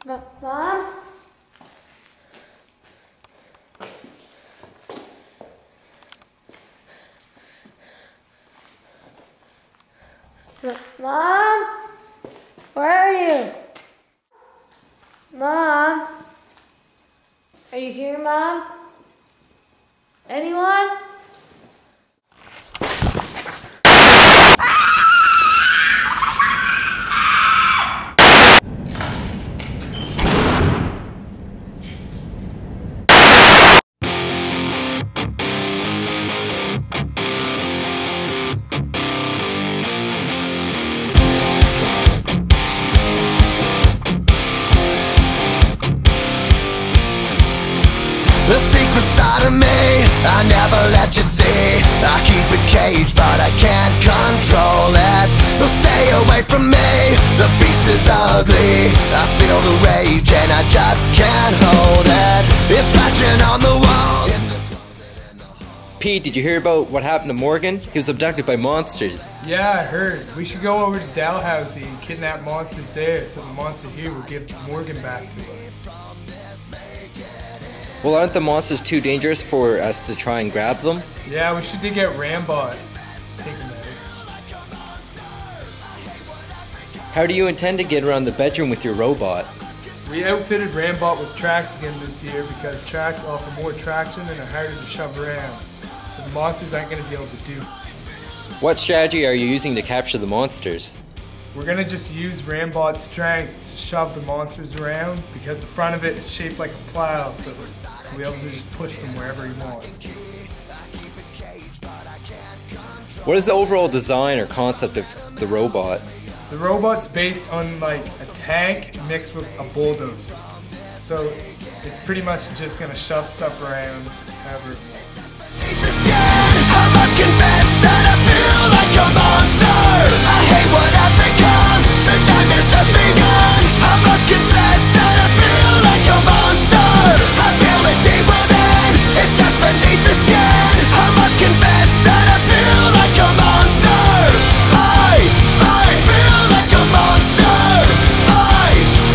Mom? Mom? Where are you? Mom? Are you here, Mom? Anyone? The secret side of me, I never let you see. I keep it caged, but I can't control it. So stay away from me, the beast is ugly. I feel the rage and I just can't hold it. It's scratching on the wall. Pete, did you hear about what happened to Morgan? He was abducted by monsters. Yeah, I heard. We should go over to Dalhousie and kidnap monsters there, so the monster here will give Morgan back to us. Well, aren't the monsters too dangerous for us to try and grab them? Yeah, we should get Rambot. Take him out. How do you intend to get around the bedroom with your robot? We outfitted Rambot with tracks again this year because tracks offer more traction and are harder to shove around. So the monsters aren't going to be able to do. What strategy are you using to capture the monsters? We're going to just use Rambot's strength to shove the monsters around because the front of it is shaped like a plow, so we'll be able to just push them wherever he wants. What is the overall design or concept of the robot? The robot's based on like a tank mixed with a bulldozer. So it's pretty much just going to shove stuff around however it wants. I must confess that I feel like a monster. I hate what I've become. The nightmare's just begun. I must confess that I feel like a monster. I feel it deep within. It's just beneath the skin. I must confess that I feel like a monster. I feel like a monster.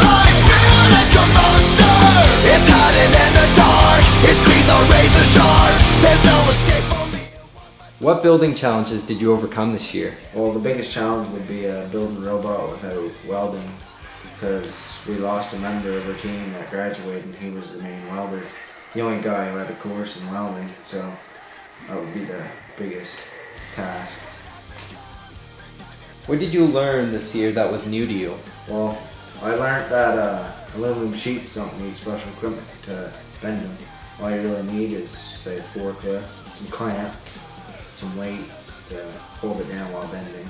I feel like a monster. It's hiding in the dark. Its teeth are razor sharp. There's no escape for me. What building challenges did you overcome this year? Well, the biggest challenge would be building a robot without welding, because we lost a member of our team that graduated and he was the main welder. The only guy who had a course in welding, so that would be the biggest task. What did you learn this year that was new to you? Well, I learned that aluminum sheets don't need special equipment to bend them. All you really need is, say, a forklift, some clamps, some weights to hold it down while bending.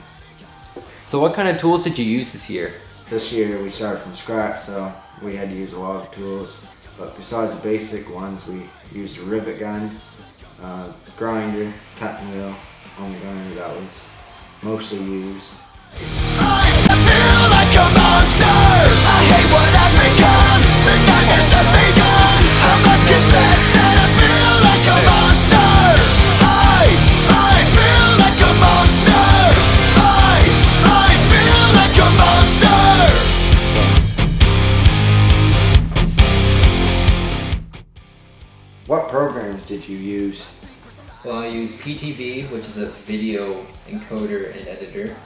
So what kind of tools did you use this year? This year we started from scratch, so we had to use a lot of tools. But besides the basic ones, we used a rivet gun, grinder, cutting wheel, only grinder that was mostly used. I feel like a monster. I hate what I've become. The nightmare's just begun. I must confess that I feel like a monster. I feel like a monster. I feel like a monster. What programs did you use? Well, I used PTV, which is a video encoder and editor.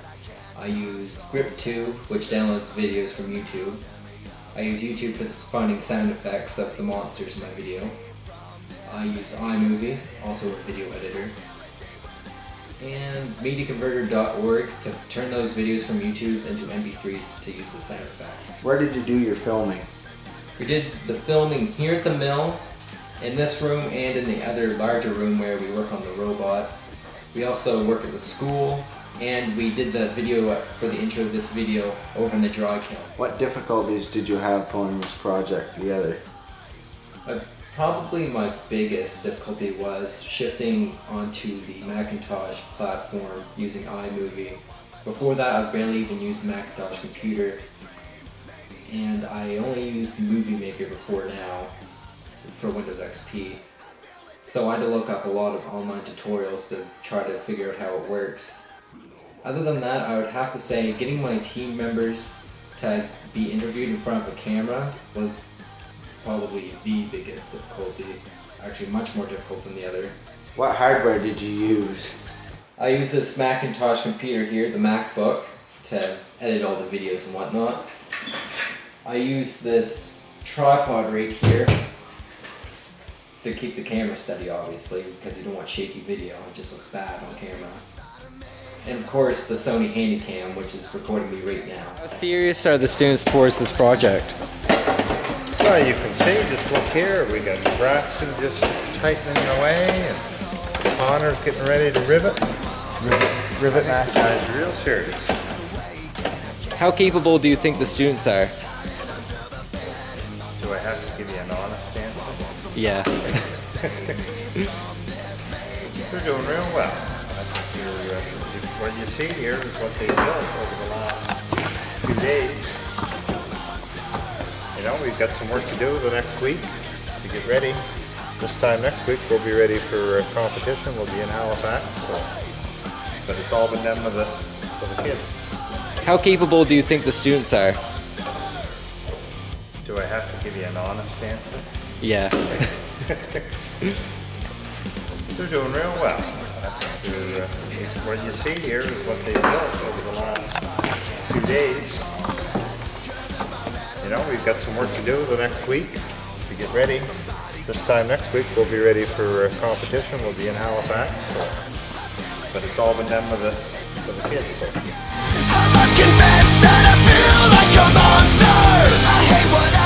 I used Grip2, which downloads videos from YouTube. I use YouTube for finding sound effects of the monsters in my video. I use iMovie, also a video editor. And MediaConverter.org to turn those videos from YouTube's into MP3s to use the sound effects. Where did you do your filming? We did the filming here at the mill, in this room, and in the other larger room where we work on the robot. We also work at the school, and we did the video for the intro of this video over in the dry kiln. What difficulties did you have pulling this project together? Probably my biggest difficulty was shifting onto the Macintosh platform using iMovie. Before that, I barely even used the Macintosh computer, and I only used Movie Maker before now for Windows XP. So I had to look up a lot of online tutorials to try to figure out how it works. Other than that, I would have to say getting my team members to to be interviewed in front of a camera was probably the biggest difficulty. Actually, much more difficult than the other. What hardware did you use? I use this Macintosh computer here, the MacBook, to edit all the videos and whatnot. I use this tripod right here to keep the camera steady, obviously, because you don't want shaky video. It just looks bad on camera. And of course, the Sony Handycam, which is recording me right now. How serious are the students towards this project? Well, you can see, just look here, we got Braxton just tightening away, and Connor's getting ready to rivet. Rivet match. Guys, real serious. How capable do you think the students are? Do I have to give you an honest answer? Yeah. They're doing real well. What you see here is what they built over the last few days. You know, we've got some work to do the next week to get ready. This time next week we'll be ready for a competition. We'll be in Halifax. So. But it's all been done with the kids. How capable do you think the students are? Do I have to give you an honest answer? Yeah. They're doing real well. What you see here is what they built over the last few days. You know, we've got some work to do the next week to get ready. This time next week we'll be ready for a competition. We'll be in Halifax. So. But it's all been done with the kids. So. I must confess that I feel like a monster. I hate what I